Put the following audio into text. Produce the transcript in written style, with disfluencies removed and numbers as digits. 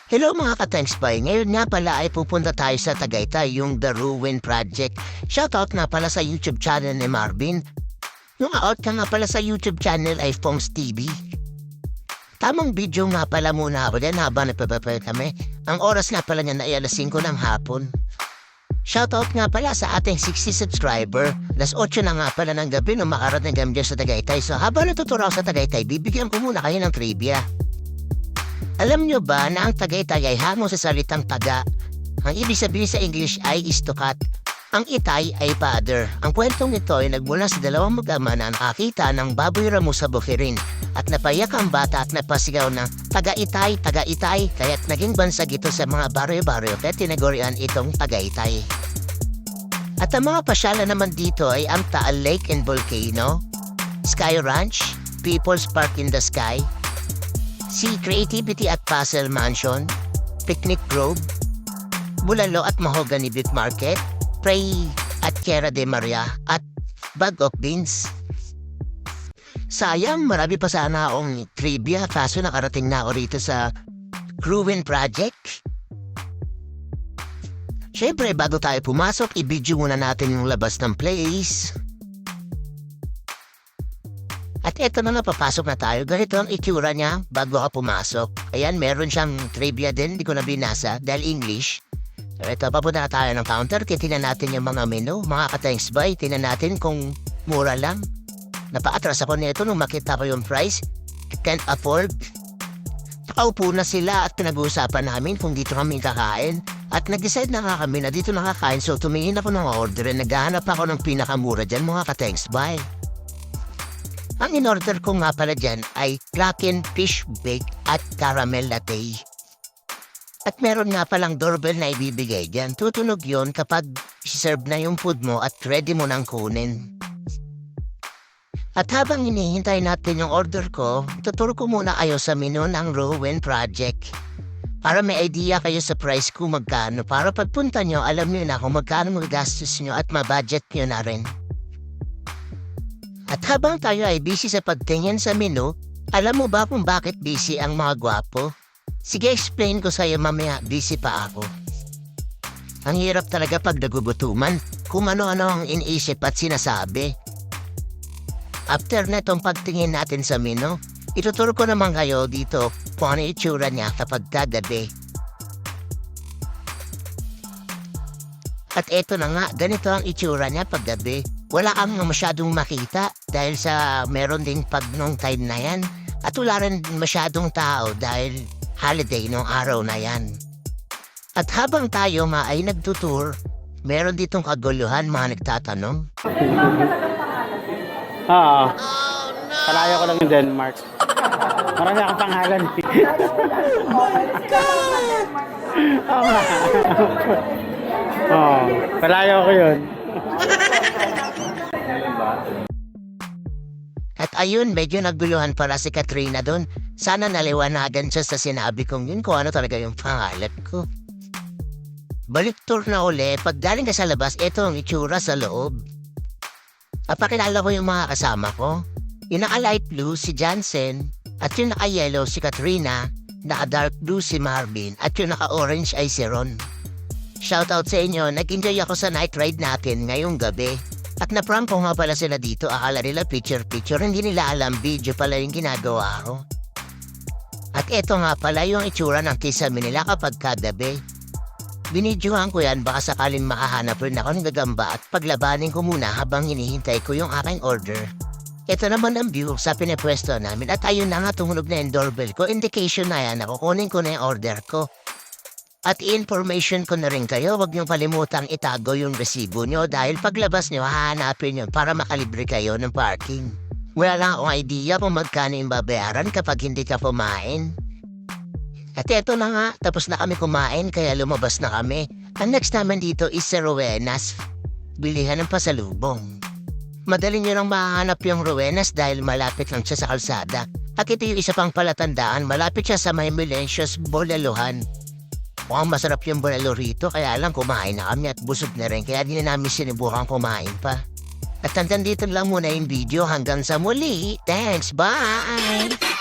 Hello mga ka-Thanks Boy. Ngayon nga pala ay pupunta tayo sa Tagaytay, yung The Ruin Project. Shoutout nga pala sa YouTube channel ni Marvin. Yung out ka nga pala sa YouTube channel ay Fongs TV. Tamang video nga pala muna ako din habang nagpapapay kami. Ang oras nga pala niya na ay alas 5 ng hapon. Shoutout nga pala sa ating 60 subscriber. Alas 8 na nga pala ng gabi nung makarating kami dyan sa Tagaytay. So habang natuturo ako sa Tagaytay, bibigyan ko muna kayo ng trivia. Alam nyo ba na ang Tagaytay ay hango sa salitang taga? Ang ibig sabihin sa English ay istokat. Ang itay ay father. Ang kwentong ito ay nagmula sa dalawang mag-ama na nakakita ng baboy ramo sa bukirin. At napayak ang bata at napasigaw ng taga-itay, taga-itay. Kaya't naging bansag ito sa mga baryo-baryo kaya tinagurian itong Tagaytay. At ang mga pasyalan naman dito ay ang Taal Lake and Volcano, Sky Ranch, People's Park in the Sky, Sea Creativity at Puzzle Mansion, Picnic Grove, Bulalo at Mahogany Beef Market, Prey at Tierra de Maria at Bag of Beans. Sayang, marami pa sana akong trivia kaso nakarating na ako rito sa Ruin Project. Siyempre, bago tayo pumasok, i-video muna natin yung labas ng place. At eto na papasok na tayo. Ganito ang itsura niya bago ka pumasok. Ayan, meron siyang trivia din, hindi ko na binasa dahil English. Ito, papunta na tayo ng counter. Titignan natin yung mga menu. Mga ka-Thanks Boy, tingnan natin kung mura lang. Napaatras ako nito nung makita ko yung price. Can't afford. Nakaupo na sila at pinag-uusapan namin kung dito kami kakain. At nag-decide na nga kami na dito nakakain. So tumingin ako ng order. Naghahanap ako ng pinakamura dyan, mga ka-Thanks Boy. Ang in-order ko nga pala dyan ay Kraken Fish Bake at Caramel Latte. At meron nga palang doorbell na ibibigay dyan. Tutunog yon kapag serve na yung food mo at ready mo nang kunin. At habang hinihintay natin yung order ko, tuturo ko muna kayo sa menu ng Ruin Project. Para may idea kayo sa price kung magkano. Para pagpunta nyo, alam nyo na kung magkano magagastos nyo at mabudget nyo na rin. At habang tayo ay busy sa pagtingin sa menu, alam mo ba kung bakit busy ang mga gwapo? Sige, explain ko sa'yo mamaya, busy pa ako. Ang hirap talaga pag nagugutuman, kung ano-ano ang iniisip at sinasabi. After na itong pagtingin natin sa menu, ituturo ko naman kayo dito kung ano itsura niya kapag kagabi. At eto na nga, ganito ang itsura niya paggabi. Wala kang masyadong makita dahil sa meron ding pag nung time na yan. At wala rin masyadong tao dahil holiday nung araw na yan. At habang tayo nga ay nagtutour, meron ditong kaguluhan mga nagtatanong. Oo. Kalayo ko lang yung Denmark. Marami akong pangalan. Oh my God! Oo nga. Oo. Kalayo ko yun. At ayun, medyo naguluhan pala si Katrina doon. Sana naliwanagan siya sa sinabi kong yun kung ano talaga yung pangalan ko. Balik tour na uli, pag galing ka sa labas, ito ang itsura sa loob. Papakilala ko yung mga kasama ko. Yung naka-light blue si Jansen, at yung naka-yellow si Katrina, naka-dark blue si Marvin, at yung naka-orange ay si Ron. Shoutout sa inyo, nag-enjoy ako sa night ride natin ngayong gabi. At na-prank ko nga pala sila dito, akala nila picture-picture, hindi nila alam video pala yung ginagawa ko. At eto nga pala yung itsura ng kisame nila kapag kagabi. Binidyohan ko yan baka sakalin makahanap rin ako ng gagamba at paglabanin ko muna habang hinihintay ko yung aking order. Ito naman ang view sa pinapwesto namin at ayun na nga tumunog na yung doorbell ko. Indication na yan, kukunin ko na yung order ko. At information ko na rin kayo, huwag niyong kalimutang itago yung resibo niyo dahil paglabas niyo hahanapin yun para makalibre kayo ng parking. Wala lang akong idea kung magkano yung babayaran kapag hindi ka pumain. At eto na nga, tapos na kami kumain kaya lumabas na kami. Ang next naman dito is sa Rowenas, bilihan ng pasalubong. Madali niyo lang mahanap yung Rowenas dahil malapit lang siya sa kalsada. At ito yung isa pang palatandaan, malapit siya sa may Melensios Bolaluhan. Mukhang masarap yung bulalo rito kaya lang kumain na kami at busog na rin kaya di na namin sinubukan kumain pa. At hanggang dito lang muna yung video hanggang sa muli. Thanks, bye!